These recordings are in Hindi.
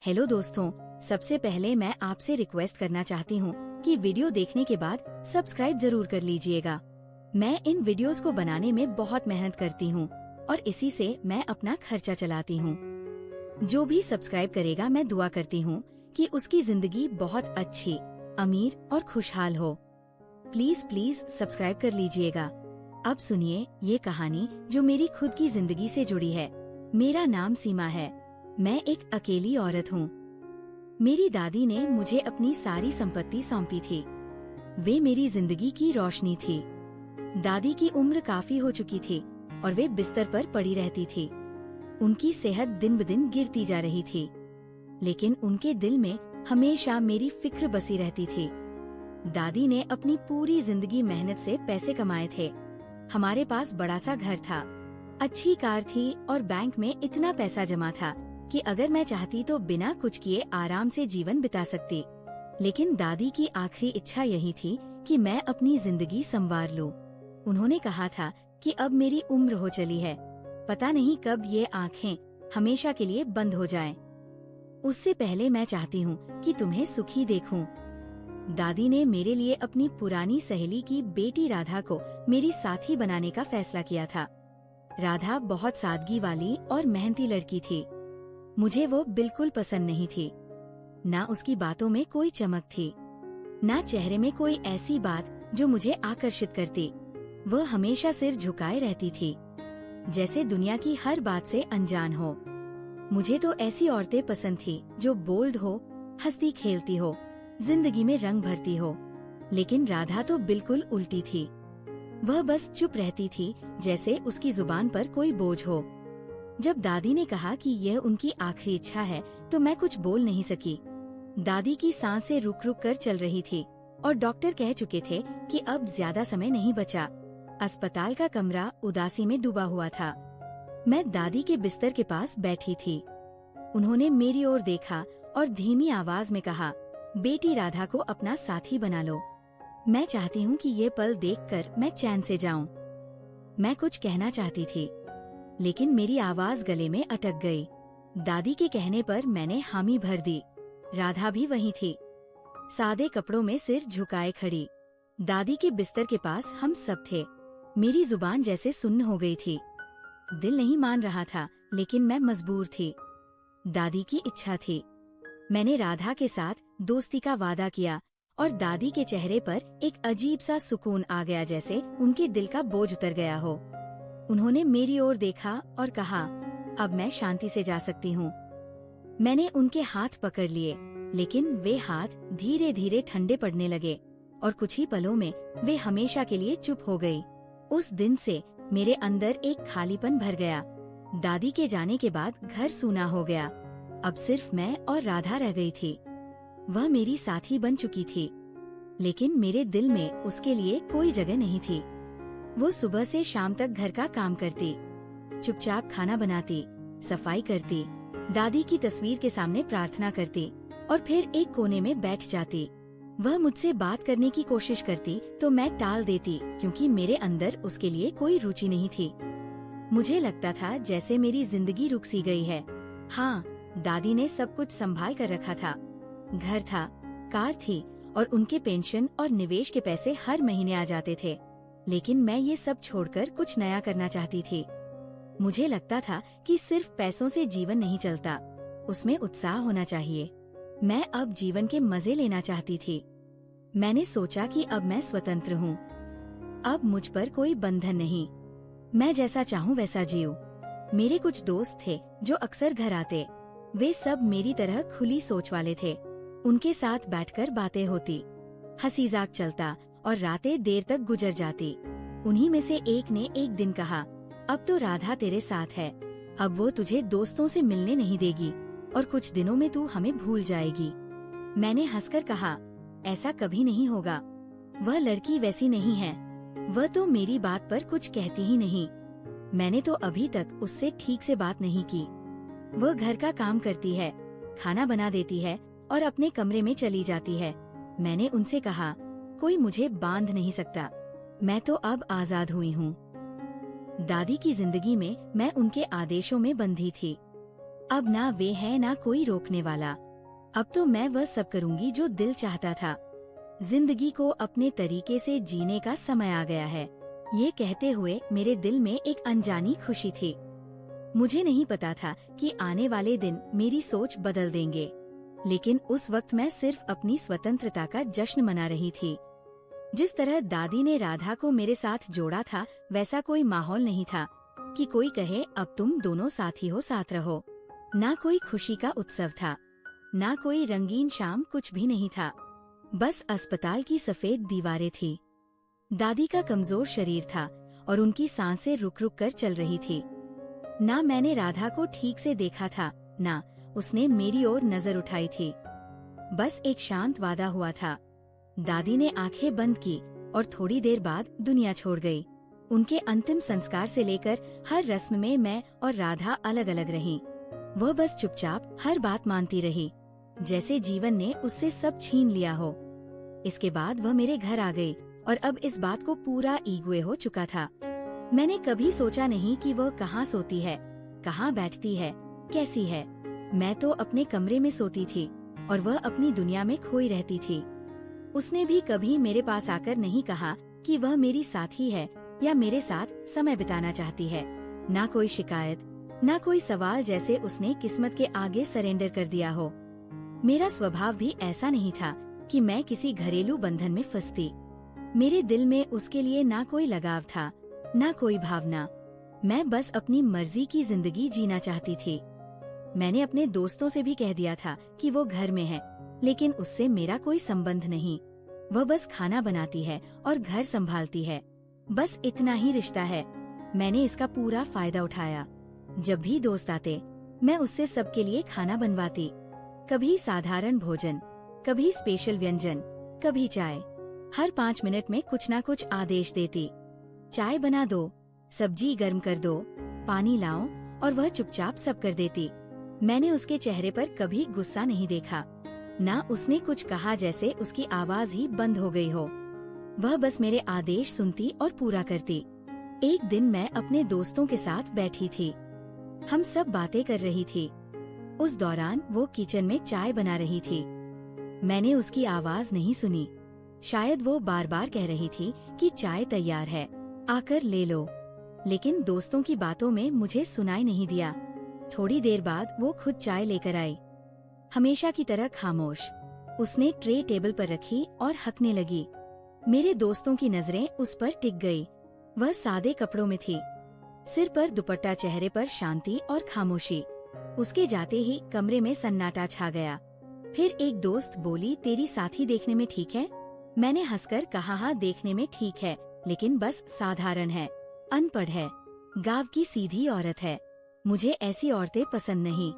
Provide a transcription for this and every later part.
हेलो दोस्तों, सबसे पहले मैं आपसे रिक्वेस्ट करना चाहती हूँ कि वीडियो देखने के बाद सब्सक्राइब जरूर कर लीजिएगा। मैं इन वीडियोस को बनाने में बहुत मेहनत करती हूँ और इसी से मैं अपना खर्चा चलाती हूँ। जो भी सब्सक्राइब करेगा मैं दुआ करती हूँ कि उसकी जिंदगी बहुत अच्छी, अमीर और खुशहाल हो। प्लीज प्लीज सब्सक्राइब कर लीजिएगा। अब सुनिए ये कहानी जो मेरी खुद की जिंदगी से जुड़ी है। मेरा नाम सीमा है। मैं एक अकेली औरत हूँ। मेरी दादी ने मुझे अपनी सारी संपत्ति सौंपी थी। वे मेरी जिंदगी की रोशनी थी। दादी की उम्र काफी हो चुकी थी और वे बिस्तर पर पड़ी रहती थी। उनकी सेहत दिन ब दिन गिरती जा रही थी, लेकिन उनके दिल में हमेशा मेरी फिक्र बसी रहती थी। दादी ने अपनी पूरी जिंदगी मेहनत से पैसे कमाए थे। हमारे पास बड़ा सा घर था, अच्छी कार थी और बैंक में इतना पैसा जमा था कि अगर मैं चाहती तो बिना कुछ किए आराम से जीवन बिता सकती। लेकिन दादी की आखिरी इच्छा यही थी कि मैं अपनी जिंदगी संवार लूं। उन्होंने कहा था कि अब मेरी उम्र हो चली है, पता नहीं कब ये आँखें हमेशा के लिए बंद हो जाएं। उससे पहले मैं चाहती हूँ कि तुम्हें सुखी देखूं। दादी ने मेरे लिए अपनी पुरानी सहेली की बेटी राधा को मेरी साथी बनाने का फैसला किया था। राधा बहुत सादगी वाली और मेहनती लड़की थी। मुझे वो बिल्कुल पसंद नहीं थी। ना उसकी बातों में कोई चमक थी, ना चेहरे में कोई ऐसी बात जो मुझे आकर्षित करती। वह हमेशा सिर झुकाए रहती थी, जैसे दुनिया की हर बात से अनजान हो। मुझे तो ऐसी औरतें पसंद थी जो बोल्ड हो, हंसती खेलती हो, जिंदगी में रंग भरती हो। लेकिन राधा तो बिल्कुल उल्टी थी। वह बस चुप रहती थी, जैसे उसकी जुबान पर कोई बोझ हो। जब दादी ने कहा कि यह उनकी आखिरी इच्छा है तो मैं कुछ बोल नहीं सकी। दादी की सांसें रुक रुक कर चल रही थी और डॉक्टर कह चुके थे कि अब ज्यादा समय नहीं बचा। अस्पताल का कमरा उदासी में डूबा हुआ था। मैं दादी के बिस्तर के पास बैठी थी। उन्होंने मेरी ओर देखा और धीमी आवाज में कहा, बेटी राधा को अपना साथी बना लो। मैं चाहती हूँ कि ये पल देखकर मैं चैन से जाऊं। मैं कुछ कहना चाहती थी, लेकिन मेरी आवाज गले में अटक गई। दादी के कहने पर मैंने हामी भर दी। राधा भी वहीं थी, सादे कपड़ों में सिर झुकाए खड़ी। दादी के बिस्तर के पास हम सब थे। मेरी जुबान जैसे सुन्न हो गई थी। दिल नहीं मान रहा था, लेकिन मैं मजबूर थी। दादी की इच्छा थी। मैंने राधा के साथ दोस्ती का वादा किया और दादी के चेहरे पर एक अजीब सा सुकून आ गया, जैसे उनके दिल का बोझ उतर गया हो। उन्होंने मेरी ओर देखा और कहा, अब मैं शांति से जा सकती हूँ। मैंने उनके हाथ पकड़ लिए, लेकिन वे हाथ धीरे धीरे ठंडे पड़ने लगे और कुछ ही पलों में वे हमेशा के लिए चुप हो गई। उस दिन से मेरे अंदर एक खालीपन भर गया। दादी के जाने के बाद घर सूना हो गया। अब सिर्फ मैं और राधा रह गई थी। वह मेरी साथी बन चुकी थी, लेकिन मेरे दिल में उसके लिए कोई जगह नहीं थी। वो सुबह से शाम तक घर का काम करती, चुपचाप खाना बनाती, सफाई करती, दादी की तस्वीर के सामने प्रार्थना करती और फिर एक कोने में बैठ जाती। वह मुझसे बात करने की कोशिश करती तो मैं टाल देती, क्योंकि मेरे अंदर उसके लिए कोई रुचि नहीं थी। मुझे लगता था जैसे मेरी जिंदगी रुक सी गई है। हाँ, दादी ने सब कुछ संभाल कर रखा था। घर था, कार थी और उनके पेंशन और निवेश के पैसे हर महीने आ जाते थे। लेकिन मैं ये सब छोड़कर कुछ नया करना चाहती थी। मुझे लगता था कि सिर्फ पैसों से जीवन नहीं चलता, उसमें उत्साह होना चाहिए। मैं अब जीवन के मजे लेना चाहती थी। मैंने सोचा कि अब मैं स्वतंत्र हूँ। अब मुझ पर कोई बंधन नहीं। मैं जैसा चाहूँ वैसा जीऊँ। मेरे कुछ दोस्त थे जो अक्सर घर आते। वे सब मेरी तरह खुली सोच वाले थे। उनके साथ बैठकर बातें होती, हंसी मजाक चलता और रातें देर तक गुजर जाती। उन्हीं में से एक ने एक दिन कहा, अब तो राधा तेरे साथ है, अब वो तुझे दोस्तों से मिलने नहीं देगी और कुछ दिनों में तू हमें भूल जाएगी। मैंने हंसकर कहा, ऐसा कभी नहीं होगा। वह लड़की वैसी नहीं है। वह तो मेरी बात पर कुछ कहती ही नहीं। मैंने तो अभी तक उससे ठीक से बात नहीं की। वह घर का काम करती है, खाना बना देती है और अपने कमरे में चली जाती है। मैंने उनसे कहा, कोई मुझे बांध नहीं सकता, मैं तो अब आजाद हुई हूँ। दादी की जिंदगी में मैं उनके आदेशों में बंधी थी। अब ना वे है ना कोई रोकने वाला। अब तो मैं वह सब करूंगी जो दिल चाहता था। जिंदगी को अपने तरीके से जीने का समय आ गया है। ये कहते हुए मेरे दिल में एक अनजानी खुशी थी। मुझे नहीं पता था कि आने वाले दिन मेरी सोच बदल देंगे, लेकिन उस वक्त मैं सिर्फ अपनी स्वतंत्रता का जश्न मना रही थी। जिस तरह दादी ने राधा को मेरे साथ जोड़ा था, वैसा कोई माहौल नहीं था कि कोई कहे अब तुम दोनों साथी हो, साथ रहो। ना कोई खुशी का उत्सव था, ना कोई रंगीन शाम, कुछ भी नहीं था। बस अस्पताल की सफेद दीवारें थी। दादी का कमजोर शरीर था और उनकी सांसें रुक रुक कर चल रही थी। ना मैंने राधा को ठीक से देखा था, ना उसने मेरी ओर नजर उठाई थी। बस एक शांत वादा हुआ था। दादी ने आंखें बंद की और थोड़ी देर बाद दुनिया छोड़ गई। उनके अंतिम संस्कार से लेकर हर रस्म में मैं और राधा अलग अलग रहीं। वह बस चुपचाप हर बात मानती रही, जैसे जीवन ने उससे सब छीन लिया हो। इसके बाद वह मेरे घर आ गई और अब इस बात को पूरा ईगो हो चुका था। मैंने कभी सोचा नहीं कि वह कहाँ सोती है, कहाँ बैठती है, कैसी है। मैं तो अपने कमरे में सोती थी और वह अपनी दुनिया में खोई रहती थी। उसने भी कभी मेरे पास आकर नहीं कहा कि वह मेरी साथी है या मेरे साथ समय बिताना चाहती है। ना कोई शिकायत, ना कोई सवाल, जैसे उसने किस्मत के आगे सरेंडर कर दिया हो। मेरा स्वभाव भी ऐसा नहीं था कि मैं किसी घरेलू बंधन में फंसती। मेरे दिल में उसके लिए ना कोई लगाव था, ना कोई भावना। मैं बस अपनी मर्जी की जिंदगी जीना चाहती थी। मैंने अपने दोस्तों से भी कह दिया था कि वो घर में है, लेकिन उससे मेरा कोई संबंध नहीं। वह बस खाना बनाती है और घर संभालती है, बस इतना ही रिश्ता है। मैंने इसका पूरा फायदा उठाया। जब भी दोस्त आते, मैं उससे सबके लिए खाना बनवाती। कभी साधारण भोजन, कभी स्पेशल व्यंजन, कभी चाय। हर 5 मिनट में कुछ ना कुछ आदेश देती। चाय बना दो, सब्जी गर्म कर दो, पानी लाओ, और वह चुपचाप सब कर देती। मैंने उसके चेहरे पर कभी गुस्सा नहीं देखा, ना उसने कुछ कहा जैसे उसकी आवाज ही बंद हो गई हो। वह बस मेरे आदेश सुनती और पूरा करती। एक दिन मैं अपने दोस्तों के साथ बैठी थी। हम सब बातें कर रही थी। उस दौरान वो किचन में चाय बना रही थी। मैंने उसकी आवाज नहीं सुनी। शायद वो बार बार कह रही थी कि चाय तैयार है, आकर ले लो। लेकिन दोस्तों की बातों में मुझे सुनाई नहीं दिया। थोड़ी देर बाद वो खुद चाय लेकर आई, हमेशा की तरह खामोश। उसने ट्रे टेबल पर रखी और हकने लगी। मेरे दोस्तों की नजरें उस पर टिक गई। वह सादे कपड़ों में थी, सिर पर दुपट्टा, चेहरे पर शांति और खामोशी। उसके जाते ही कमरे में सन्नाटा छा गया। फिर एक दोस्त बोली, तेरी साथी देखने में ठीक है? मैंने हंसकर कहा, हाँ देखने में ठीक है, लेकिन बस साधारण है, अनपढ़ है, गांव की सीधी औरत है। मुझे ऐसी औरतें पसंद नहीं।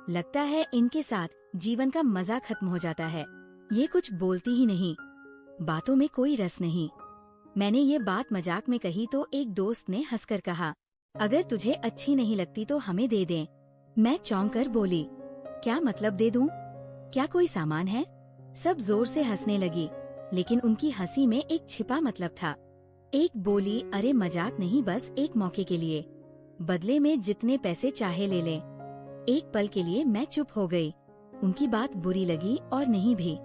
लगता है इनके साथ जीवन का मजा खत्म हो जाता है। ये कुछ बोलती ही नहीं, बातों में कोई रस नहीं। मैंने ये बात मजाक में कही तो एक दोस्त ने हंसकर कहा, अगर तुझे अच्छी नहीं लगती तो हमें दे दें। मैं चौंक कर बोली, क्या मतलब दे दूं? क्या कोई सामान है? सब जोर से हंसने लगी, लेकिन उनकी हंसी में एक छिपा मतलब था। एक बोली, अरे मजाक नहीं, बस एक मौके के लिए, बदले में जितने पैसे चाहे ले लें। एक पल के लिए मैं चुप हो गई। उनकी बात बुरी लगी और नहीं भी।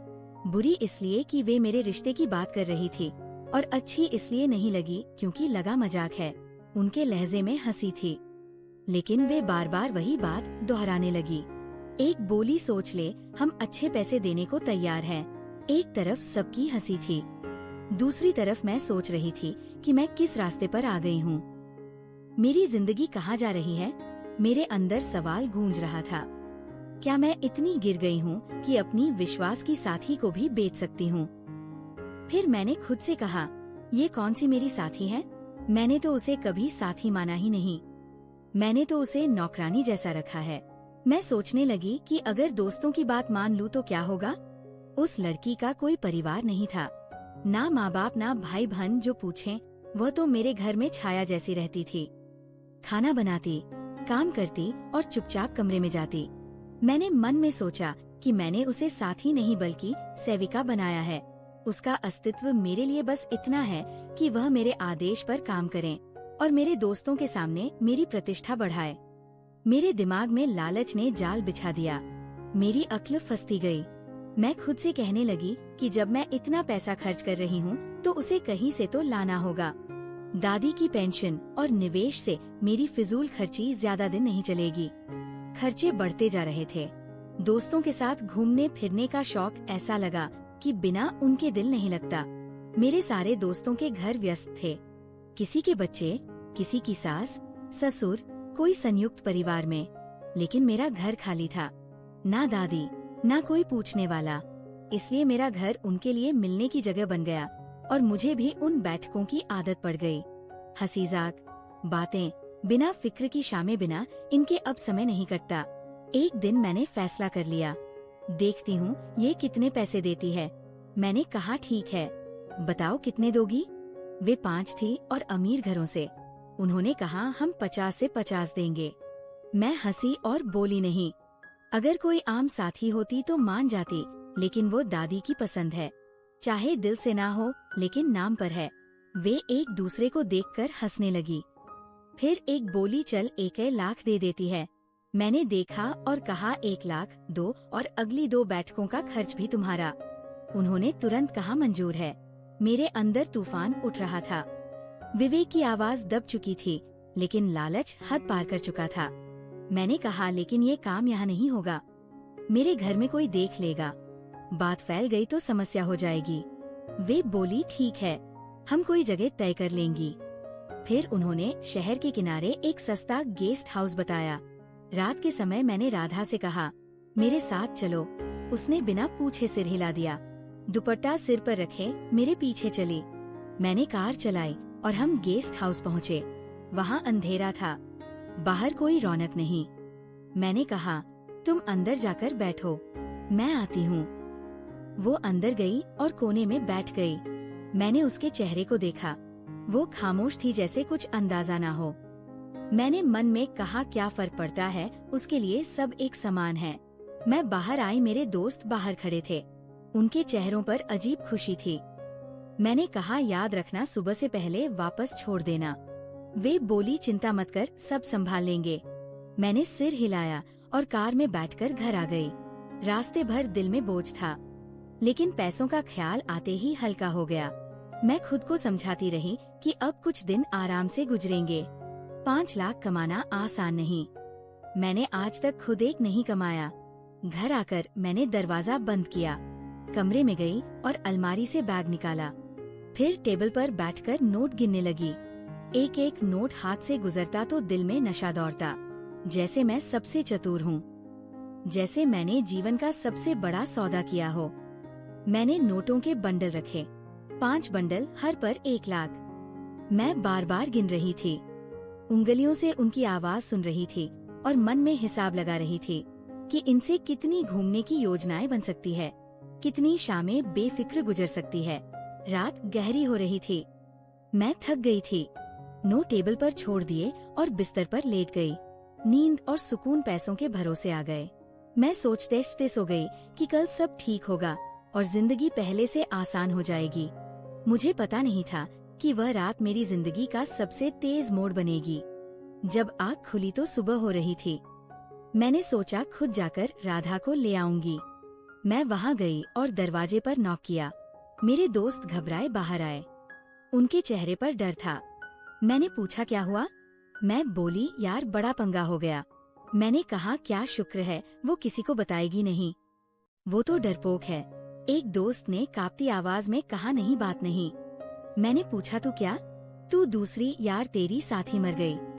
बुरी इसलिए कि वे मेरे रिश्ते की बात कर रही थी, और अच्छी इसलिए नहीं लगी क्योंकि लगा मजाक है। उनके लहजे में हंसी थी, लेकिन वे बार बार वही बात दोहराने लगी। एक बोली, सोच ले, हम अच्छे पैसे देने को तैयार हैं। एक तरफ सबकी हंसी थी, दूसरी तरफ मैं सोच रही थी कि मैं किस रास्ते पर आ गई हूँ। मेरी जिंदगी कहाँ जा रही है? मेरे अंदर सवाल गूंज रहा था। क्या मैं इतनी गिर गई हूँ कि अपनी विश्वास की साथी को भी बेच सकती हूँ? फिर मैंने खुद से कहा, ये कौन सी मेरी साथी है? मैंने तो उसे कभी साथी माना ही नहीं। मैंने तो उसे नौकरानी जैसा रखा है। मैं सोचने लगी कि अगर दोस्तों की बात मान लूँ तो क्या होगा? उस लड़की का कोई परिवार नहीं था, ना माँ बाप, ना भाई बहन जो पूछें। वह तो मेरे घर में छाया जैसी रहती थी। खाना बनाती, काम करती और चुपचाप कमरे में जाती। मैंने मन में सोचा कि मैंने उसे साथी नहीं बल्कि सेविका बनाया है। उसका अस्तित्व मेरे लिए बस इतना है कि वह मेरे आदेश पर काम करे और मेरे दोस्तों के सामने मेरी प्रतिष्ठा बढ़ाए। मेरे दिमाग में लालच ने जाल बिछा दिया। मेरी अक्ल फंसती गई। मैं खुद से कहने लगी कि जब मैं इतना पैसा खर्च कर रही हूँ तो उसे कहीं से तो लाना होगा। दादी की पेंशन और निवेश से मेरी फिजूल खर्ची ज्यादा दिन नहीं चलेगी। खर्चे बढ़ते जा रहे थे। दोस्तों के साथ घूमने फिरने का शौक ऐसा लगा कि बिना उनके दिल नहीं लगता। मेरे सारे दोस्तों के घर व्यस्त थे। किसी के बच्चे, किसी की सास, ससुर, कोई संयुक्त परिवार में, लेकिन मेरा घर खाली था। ना दादी, ना कोई पूछने वाला। इसलिए मेरा घर उनके लिए मिलने की जगह बन गया और मुझे भी उन बैठकों की आदत पड़ गई। हंसी-मजाक, बातें, बिना फिक्र की शामें, बिना इनके अब समय नहीं कटता। एक दिन मैंने फैसला कर लिया, देखती हूँ ये कितने पैसे देती है। मैंने कहा ठीक है, बताओ कितने दोगी। वे 5 थी और अमीर घरों से। उन्होंने कहा हम 50 से 50 देंगे। मैं हंसी और बोली नहीं। अगर कोई आम साथी होती तो मान जाती, लेकिन वो दादी की पसंद है। चाहे दिल से ना हो, लेकिन नाम पर है। वे एक दूसरे को देखकर हंसने लगी। फिर एक बोली, चल 1 लाख दे देती है। मैंने देखा और कहा 1 लाख दो और अगली 2 बैठकों का खर्च भी तुम्हारा। उन्होंने तुरंत कहा मंजूर है। मेरे अंदर तूफान उठ रहा था। विवेक की आवाज दब चुकी थी, लेकिन लालच हद पार कर चुका था। मैंने कहा लेकिन ये काम यहाँ नहीं होगा। मेरे घर में कोई देख लेगा, बात फैल गई तो समस्या हो जाएगी। वे बोली ठीक है, हम कोई जगह तय कर लेंगी। फिर उन्होंने शहर के किनारे एक सस्ता गेस्ट हाउस बताया। रात के समय मैंने राधा से कहा मेरे साथ चलो। उसने बिना पूछे सिर हिला दिया। दुपट्टा सिर पर रखे मेरे पीछे चली। मैंने कार चलाई और हम गेस्ट हाउस पहुँचे। वहाँ अंधेरा था, बाहर कोई रौनक नहीं। मैंने कहा तुम अंदर जाकर बैठो, मैं आती हूँ। वो अंदर गई और कोने में बैठ गई। मैंने उसके चेहरे को देखा। वो खामोश थी, जैसे कुछ अंदाजा ना हो। मैंने मन में कहा क्या फर्क पड़ता है, उसके लिए सब एक समान है। मैं बाहर आई, मेरे दोस्त बाहर खड़े थे। उनके चेहरों पर अजीब खुशी थी। मैंने कहा याद रखना, सुबह से पहले वापस छोड़ देना। वे बोली चिंता मत कर, सब संभाल लेंगे। मैंने सिर हिलाया और कार में बैठकर घर आ गई। रास्ते भर दिल में बोझ था, लेकिन पैसों का ख्याल आते ही हल्का हो गया। मैं खुद को समझाती रही कि अब कुछ दिन आराम से गुजरेंगे। 5 लाख कमाना आसान नहीं। मैंने आज तक खुद एक नहीं कमाया। घर आकर मैंने दरवाजा बंद किया, कमरे में गई और अलमारी से बैग निकाला। फिर टेबल पर बैठकर नोट गिनने लगी। एक एक नोट हाथ से गुजरता तो दिल में नशा दौड़ता, जैसे मैं सबसे चतुर हूँ, जैसे मैंने जीवन का सबसे बड़ा सौदा किया हो। मैंने नोटों के बंडल रखे, 5 बंडल, हर पर 1 लाख। मैं बार बार गिन रही थी, उंगलियों से उनकी आवाज सुन रही थी और मन में हिसाब लगा रही थी कि इनसे कितनी घूमने की योजनाएं बन सकती है, कितनी शामें बेफिक्र गुजर सकती है। रात गहरी हो रही थी, मैं थक गई थी। नोट टेबल पर छोड़ दिए और बिस्तर पर लेट गई। नींद और सुकून पैसों के भरोसे आ गए। मैं सोचते सो गई कि कल सब ठीक होगा और जिंदगी पहले से आसान हो जाएगी। मुझे पता नहीं था कि वह रात मेरी जिंदगी का सबसे तेज मोड़ बनेगी। जब आँख खुली तो सुबह हो रही थी। मैंने सोचा खुद जाकर राधा को ले आऊंगी। मैं वहाँ गई और दरवाजे पर नॉक किया। मेरे दोस्त घबराए बाहर आए, उनके चेहरे पर डर था। मैंने पूछा क्या हुआ? मैं बोली यार बड़ा पंगा हो गया। मैंने कहा क्या शुक्र है वो किसी को बताएगी नहीं, वो तो डरपोक है। एक दोस्त ने कांपती आवाज में कहा नहीं बात नहीं। मैंने पूछा तू क्या? तू दूसरी, यार तेरी साथी मर गई।